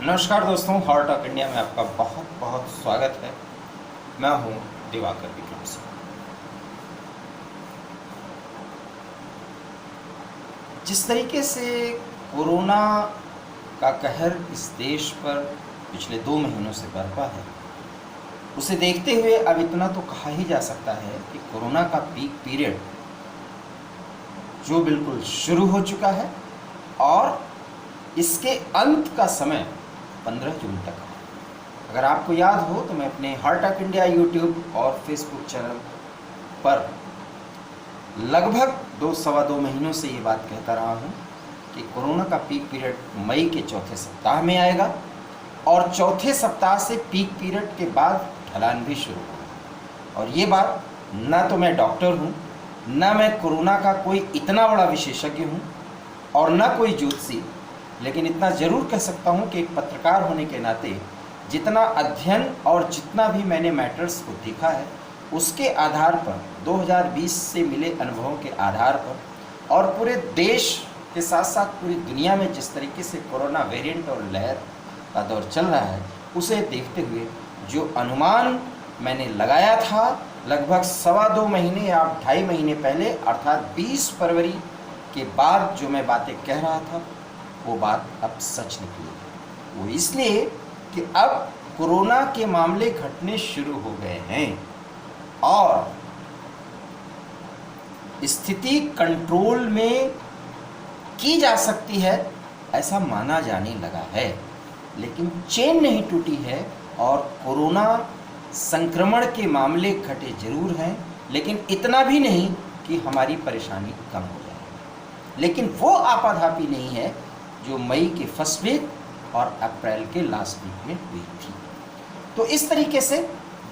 नमस्कार दोस्तों, heart of India में आपका बहुत बहुत स्वागत है। मैं हूं दिवाकर विक्रम सिंह। जिस तरीके से कोरोना का कहर इस देश पर पिछले 2 महीनों से बरपा है, उसे देखते हुए अब इतना तो कहा ही जा सकता है कि कोरोना का पीक पीरियड जो बिल्कुल शुरू हो चुका है और इसके अंत का समय 15 जून तक है। अगर आपको याद हो तो मैं अपने हार्ट ऑफ इंडिया यूट्यूब और फेसबुक चैनल पर लगभग 2-2.25 महीनों से ये बात कहता रहा हूँ कि कोरोना का पीक पीरियड मई के चौथे सप्ताह में आएगा और चौथे सप्ताह से पीक पीरियड के बाद ढलान भी शुरू होगा। और ये बात ना तो मैं डॉक्टर हूँ, ना मैं कोरोना का कोई इतना बड़ा विशेषज्ञ हूँ और ना कोई ज्योतिषी, लेकिन इतना ज़रूर कह सकता हूँ कि एक पत्रकार होने के नाते जितना अध्ययन और जितना भी मैंने मैटर्स को देखा है उसके आधार पर 2020 से मिले अनुभवों के आधार पर और पूरे देश के साथ साथ पूरी दुनिया में जिस तरीके से कोरोना वेरिएंट और लहर का दौर चल रहा है, उसे देखते हुए जो अनुमान मैंने लगाया था लगभग 2.25 महीने या 2.5 महीने पहले, अर्थात 20 फरवरी के बाद जो मैं बातें कह रहा था वो बात अब सच निकली। वो इसलिए कि अब कोरोना के मामले घटने शुरू हो गए हैं और स्थिति कंट्रोल में की जा सकती है ऐसा माना जाने लगा है, लेकिन चेन नहीं टूटी है और कोरोना संक्रमण के मामले घटे जरूर हैं, लेकिन इतना भी नहीं कि हमारी परेशानी कम हो जाए। लेकिन वो आपाधापी नहीं है जो मई के फर्स्ट वीक और अप्रैल के लास्ट वीक में हुई थी। तो इस तरीके से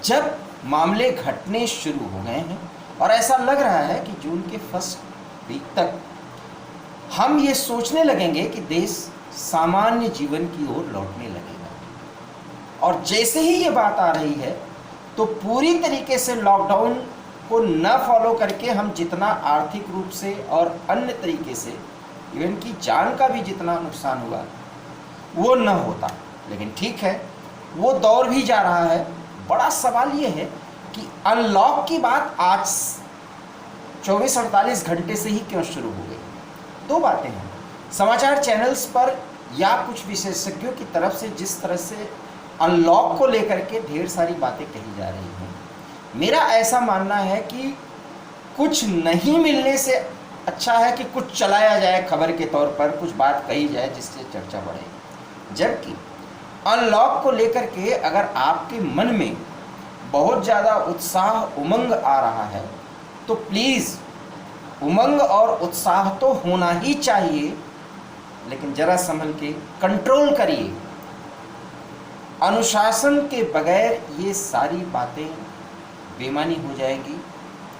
जब मामले घटने शुरू हो गए हैं और ऐसा लग रहा है कि जून के फर्स्ट वीक तक हम ये सोचने लगेंगे कि देश सामान्य जीवन की ओर लौटने लगेगा। और जैसे ही ये बात आ रही है तो पूरी तरीके से लॉकडाउन को न फॉलो करके हम जितना आर्थिक रूप से और अन्य तरीके से इवन की जान का भी जितना नुकसान हुआ वो न होता, लेकिन ठीक है वो दौर भी जा रहा है। बड़ा सवाल ये है कि अनलॉक की बात आज 24-48 घंटे से ही क्यों शुरू हो गई। 2 बातें हैं, समाचार चैनल्स पर या कुछ विशेषज्ञों की तरफ से जिस तरह से अनलॉक को लेकर के ढेर सारी बातें कही जा रही हैं, मेरा ऐसा मानना है कि कुछ नहीं मिलने से अच्छा है कि कुछ चलाया जाए, खबर के तौर पर कुछ बात कही जाए जिससे चर्चा बढ़े। जबकि अनलॉक को लेकर के अगर आपके मन में बहुत ज़्यादा उत्साह उमंग आ रहा है तो प्लीज़ उमंग और उत्साह तो होना ही चाहिए, लेकिन ज़रा संभल के कंट्रोल करिए। अनुशासन के बगैर ये सारी बातें बेमानी हो जाएगी।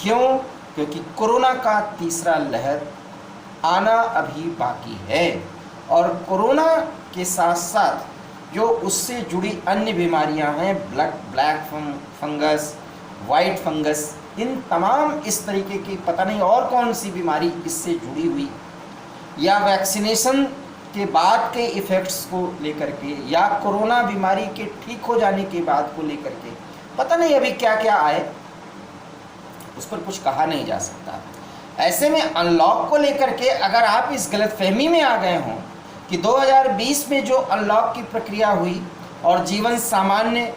क्यों? क्योंकि कोरोना का तीसरा लहर आना अभी बाकी है और कोरोना के साथ साथ जो उससे जुड़ी अन्य बीमारियां हैं, ब्लैक फंगस, वाइट फंगस, इन तमाम इस तरीके की पता नहीं और कौन सी बीमारी इससे जुड़ी हुई या वैक्सीनेशन के बाद के इफ़ेक्ट्स को लेकर के या कोरोना बीमारी के ठीक हो जाने के बाद को लेकर के पता नहीं अभी क्या क्या आए, उस पर कुछ कहा नहीं जा सकता। ऐसे में अनलॉक को लेकर के अगर आप इस गलतफहमी में आ गए हों कि 2020 में जो अनलॉक की प्रक्रिया हुई और जीवन सामान्य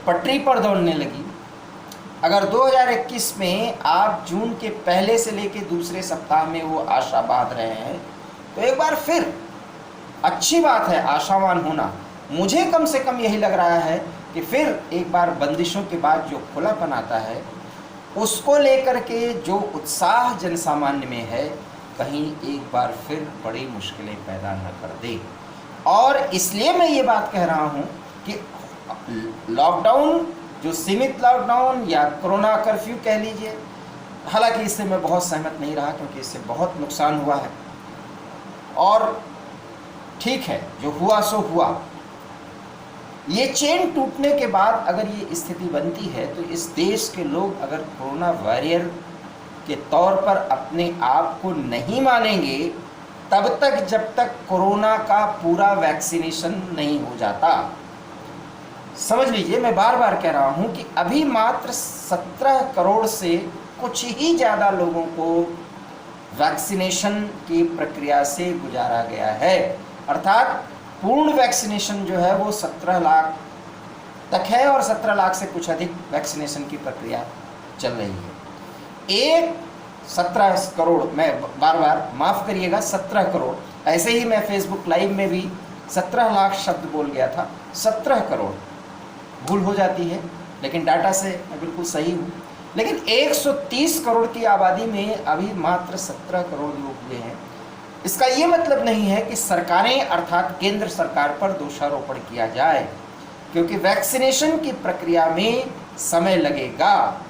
पटरी पर दौड़ने लगी, अगर 2021 में आप जून के पहले से लेकर दूसरे सप्ताह में वो आशा बांध रहे हैं तो एक बार फिर अच्छी बात है आशावान होना। मुझे कम से कम यही लग रहा है कि फिर एक बार बंदिशों के बाद जो खुलापन आता है उसको लेकर के जो उत्साह जनसामान्य में है कहीं एक बार फिर बड़ी मुश्किलें पैदा न कर दे। और इसलिए मैं ये बात कह रहा हूँ कि लॉकडाउन, जो सीमित लॉकडाउन या कोरोना कर्फ्यू कह लीजिए, हालांकि इससे मैं बहुत सहमत नहीं रहा क्योंकि इससे बहुत नुकसान हुआ है और ठीक है जो हुआ सो हुआ। ये चेन टूटने के बाद अगर ये स्थिति बनती है तो इस देश के लोग अगर कोरोना वॉरियर के तौर पर अपने आप को नहीं मानेंगे तब तक जब तक कोरोना का पूरा वैक्सीनेशन नहीं हो जाता। समझ लीजिए, मैं बार बार कह रहा हूं कि अभी मात्र 17 करोड़ से कुछ ही ज़्यादा लोगों को वैक्सीनेशन की प्रक्रिया से गुजारा गया है। अर्थात पूर्ण वैक्सीनेशन जो है वो 17 लाख तक है और 17 लाख से कुछ अधिक वैक्सीनेशन की प्रक्रिया चल रही है। एक 17 करोड़, मैं बार बार माफ़ करिएगा, 17 करोड़, ऐसे ही मैं फेसबुक लाइव में भी 17 लाख शब्द बोल गया था, 17 करोड़ भूल हो जाती है, लेकिन डाटा से मैं बिल्कुल सही हूँ। लेकिन 130 करोड़ की आबादी में अभी मात्र 17 करोड़ लोग हुए हैं। इसका ये मतलब नहीं है कि सरकारें अर्थात केंद्र सरकार पर दोषारोपण किया जाए, क्योंकि वैक्सीनेशन की प्रक्रिया में समय लगेगा।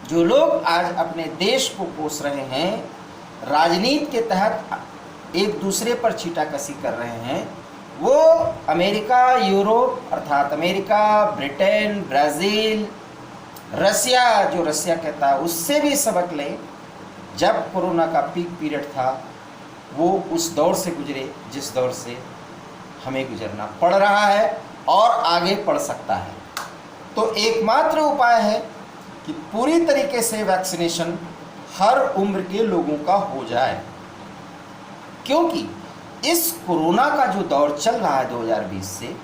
जो लोग आज अपने देश को कोस रहे हैं, राजनीति के तहत एक दूसरे पर छींटाकशी कर रहे हैं, वो अमेरिका, यूरोप अर्थात अमेरिका, ब्रिटेन, ब्राज़ील, रसिया, जो रसिया कहता है, उससे भी सबक लें। जब कोरोना का पीक पीरियड था वो उस दौर से गुजरे जिस दौर से हमें गुजरना पड़ रहा है और आगे पड़ सकता है। तो एकमात्र उपाय है कि पूरी तरीके से वैक्सीनेशन हर उम्र के लोगों का हो जाए, क्योंकि इस कोरोना का जो दौर चल रहा है 2020 से,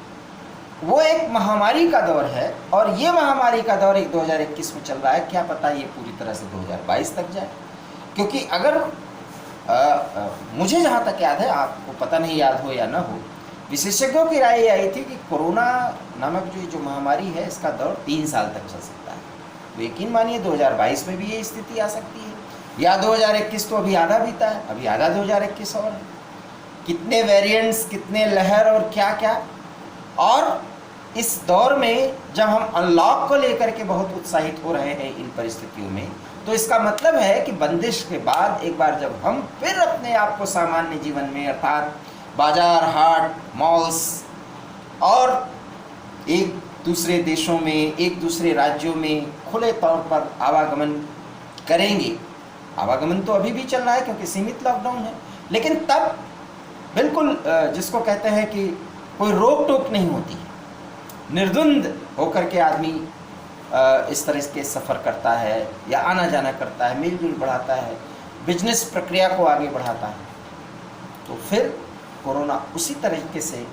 वो एक महामारी का दौर है और ये महामारी का दौर एक 2021 में चल रहा है। क्या पता ये पूरी तरह से 2022 तक जाए, क्योंकि अगर मुझे जहाँ तक याद है, आपको पता नहीं याद हो या ना हो, विशेषज्ञों की राय ये आई थी कि कोरोना नामक जो महामारी है इसका दौर 3 साल तक चल सकता है। तो यकीन मानिए 2022 में भी ये स्थिति आ सकती है, या 2021 तो अभी आधा बीता है, अभी आधा 2021 और है। कितने वेरिएंट्स, कितने लहर और क्या क्या। और इस दौर में जब हम अनलॉक को लेकर के बहुत उत्साहित हो रहे हैं इन परिस्थितियों में, तो इसका मतलब है कि बंदिश के बाद एक बार जब हम फिर अपने आप को सामान्य जीवन में अर्थात बाजार, हाट, मॉल्स और एक दूसरे देशों में, एक दूसरे राज्यों में खुले तौर पर आवागमन करेंगे। आवागमन तो अभी भी चल रहा है क्योंकि सीमित लॉकडाउन है, लेकिन तब बिल्कुल जिसको कहते हैं कि कोई रोक टोक नहीं होती, निर्द्वंद होकर के आदमी इस तरह के सफ़र करता है या आना जाना करता है, मिलजुल बढ़ाता है, बिजनेस प्रक्रिया को आगे बढ़ाता है। तो फिर कोरोना उसी तरीके से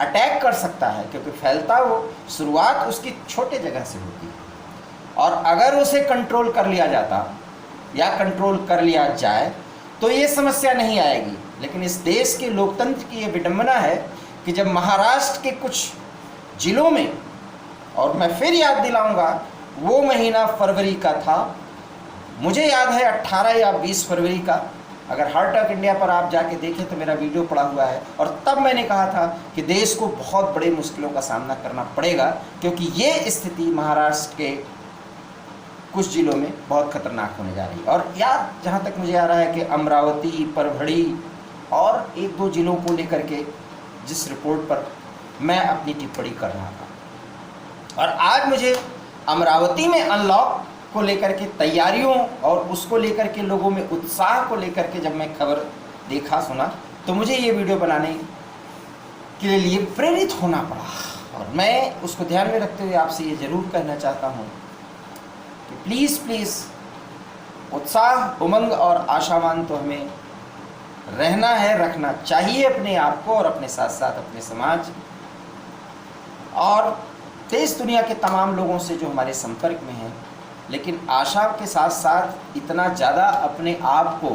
अटैक कर सकता है, क्योंकि फैलता वो शुरुआत उसकी छोटे जगह से होती है, और अगर उसे कंट्रोल कर लिया जाता या कंट्रोल कर लिया जाए तो ये समस्या नहीं आएगी। लेकिन इस देश के लोकतंत्र की ये विडंबना है कि जब महाराष्ट्र के कुछ जिलों में, और मैं फिर याद दिलाऊंगा, वो महीना फरवरी का था, मुझे याद है 18 या 20 फरवरी का, अगर हार्ट ऑफ इंडिया पर आप जाके देखें तो मेरा वीडियो पड़ा हुआ है, और तब मैंने कहा था कि देश को बहुत बड़े मुश्किलों का सामना करना पड़ेगा, क्योंकि ये स्थिति महाराष्ट्र के कुछ जिलों में बहुत खतरनाक होने जा रही है। और याद जहाँ तक मुझे आ रहा है कि अमरावती, परभड़ी और 1-2 जिलों को लेकर के जिस रिपोर्ट पर मैं अपनी टिप्पणी कर रहा था, और आज मुझे अमरावती में अनलॉक को लेकर के तैयारियों और उसको लेकर के लोगों में उत्साह को लेकर के जब मैं खबर देखा, सुना, तो मुझे ये वीडियो बनाने के लिए प्रेरित होना पड़ा। और मैं उसको ध्यान में रखते हुए आपसे ये ज़रूर कहना चाहता हूँ कि प्लीज़ उत्साह, उमंग और आशावान तो हमें रहना है, रखना चाहिए अपने आप को और अपने साथ साथ अपने समाज और देश दुनिया के तमाम लोगों से जो हमारे संपर्क में हैं। लेकिन आशा के साथ साथ इतना ज़्यादा अपने आप को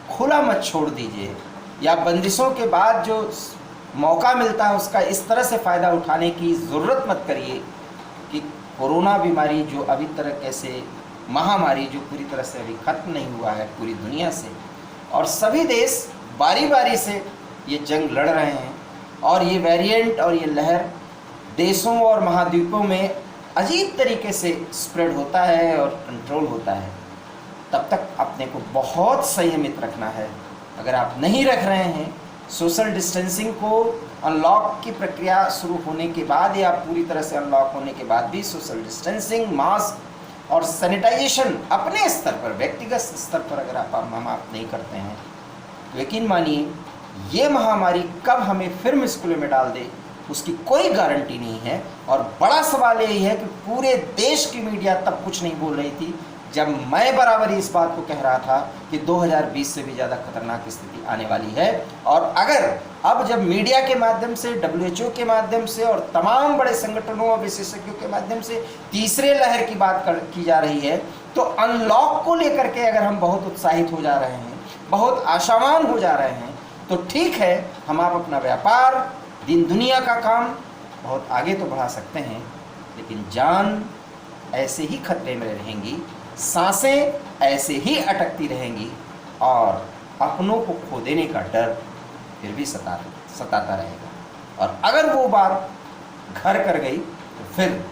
खुला मत छोड़ दीजिए, या बंदिशों के बाद जो मौका मिलता है उसका इस तरह से फ़ायदा उठाने की ज़रूरत मत करिए कि कोरोना बीमारी जो अभी तक कैसे महामारी जो पूरी तरह से अभी ख़त्म नहीं हुआ है पूरी दुनिया से, और सभी देश बारी बारी से ये जंग लड़ रहे हैं, और ये वेरिएंट और ये लहर देशों और महाद्वीपों में अजीब तरीके से स्प्रेड होता है और कंट्रोल होता है। तब तक अपने को बहुत संयमित रखना है। अगर आप नहीं रख रहे हैं सोशल डिस्टेंसिंग को, अनलॉक की प्रक्रिया शुरू होने के बाद या पूरी तरह से अनलॉक होने के बाद भी सोशल डिस्टेंसिंग, मास्क, और सैनिटाइजेशन अपने स्तर पर, व्यक्तिगत स्तर पर अगर आप नहीं करते हैं तो यकीन मानिए ये महामारी कब हमें फिर मुश्किलों में डाल दे उसकी कोई गारंटी नहीं है। और बड़ा सवाल यही है कि पूरे देश की मीडिया तब कुछ नहीं बोल रही थी जब मैं बराबर इस बात को कह रहा था कि 2020 से भी ज़्यादा खतरनाक स्थिति आने वाली है। और अगर अब जब मीडिया के माध्यम से, WHO के माध्यम से और तमाम बड़े संगठनों और विशेषज्ञों के माध्यम से तीसरे लहर की बात की जा रही है, तो अनलॉक को लेकर के अगर हम बहुत उत्साहित हो जा रहे हैं, बहुत आशावान हो जा रहे हैं, तो ठीक है, हम आप अपना व्यापार, दिन दुनिया का काम बहुत आगे तो बढ़ा सकते हैं, लेकिन जान ऐसे ही खतरे में रहेंगी, सांसें ऐसे ही अटकती रहेंगी और अपनों को खो देने का डर फिर भी सताता रहेगा। और अगर वो बात घर कर गई तो फिर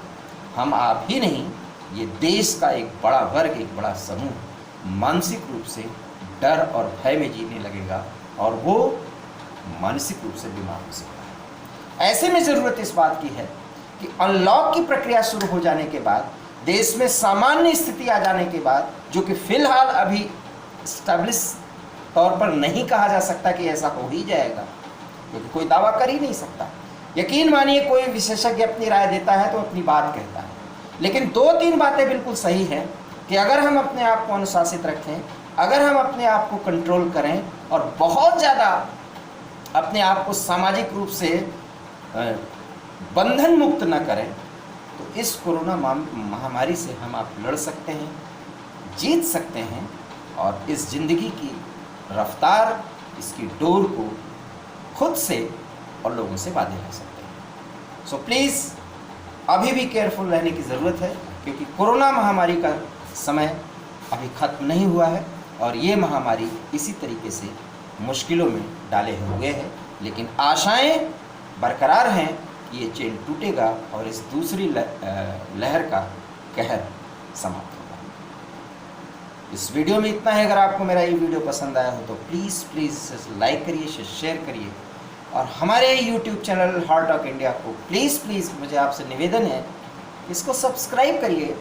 हम आप ही नहीं, ये देश का एक बड़ा वर्ग, एक बड़ा समूह मानसिक रूप से डर और भय में जीने लगेगा और वो मानसिक रूप से बीमार हो सकता है। ऐसे में ज़रूरत इस बात की है कि अनलॉक की प्रक्रिया शुरू हो जाने के बाद, देश में सामान्य स्थिति आ जाने के बाद, जो कि फिलहाल अभी स्टैब्लिश तौर पर नहीं कहा जा सकता कि ऐसा हो ही जाएगा, क्योंकि कोई दावा कर ही नहीं सकता। यकीन मानिए कोई विशेषज्ञ अपनी राय देता है तो अपनी बात कहता है, लेकिन 2-3 बातें बिल्कुल सही हैं कि अगर हम अपने आप को अनुशासित रखें, अगर हम अपने आप को कंट्रोल करें और बहुत ज़्यादा अपने आप को सामाजिक रूप से बंधन मुक्त न करें, तो इस कोरोना महामारी से हम आप लड़ सकते हैं, जीत सकते हैं और इस ज़िंदगी की रफ्तार, इसकी डोर को खुद से और लोगों से बांधे रह सकते हैं। सो प्लीज़ अभी भी केयरफुल रहने की ज़रूरत है, क्योंकि कोरोना महामारी का समय अभी ख़त्म नहीं हुआ है और ये महामारी इसी तरीके से मुश्किलों में डाले हुए है, लेकिन आशाएं बरकरार हैं कि ये चेन टूटेगा और इस दूसरी लहर का कहर समाप्त होगा। इस वीडियो में इतना है। अगर आपको मेरा ये वीडियो पसंद आया हो तो प्लीज़ लाइक करिए, शेयर करिए और हमारे YouTube channel heart talk India को प्लीज़ मुझे आपसे निवेदन है, इसको सब्सक्राइब करिए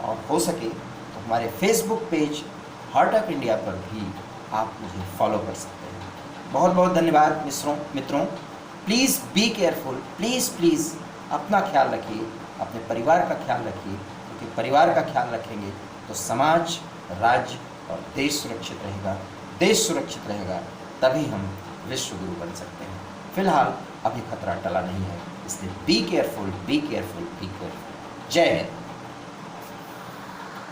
और हो सके तो हमारे Facebook page heart talk India पर भी आप मुझे फॉलो कर सकते हैं। बहुत बहुत धन्यवाद मित्रों। प्लीज़ बी केयरफुल, प्लीज़ अपना ख्याल रखिए, अपने परिवार का ख्याल रखिए, क्योंकि परिवार का ख्याल रखेंगे तो समाज, राज्य और देश सुरक्षित रहेगा। देश सुरक्षित रहेगा तभी हम विश्व गुरु बन सकते हैं। फिलहाल अभी खतरा टला नहीं है, इसलिए बी केयरफुल। जय हिंद।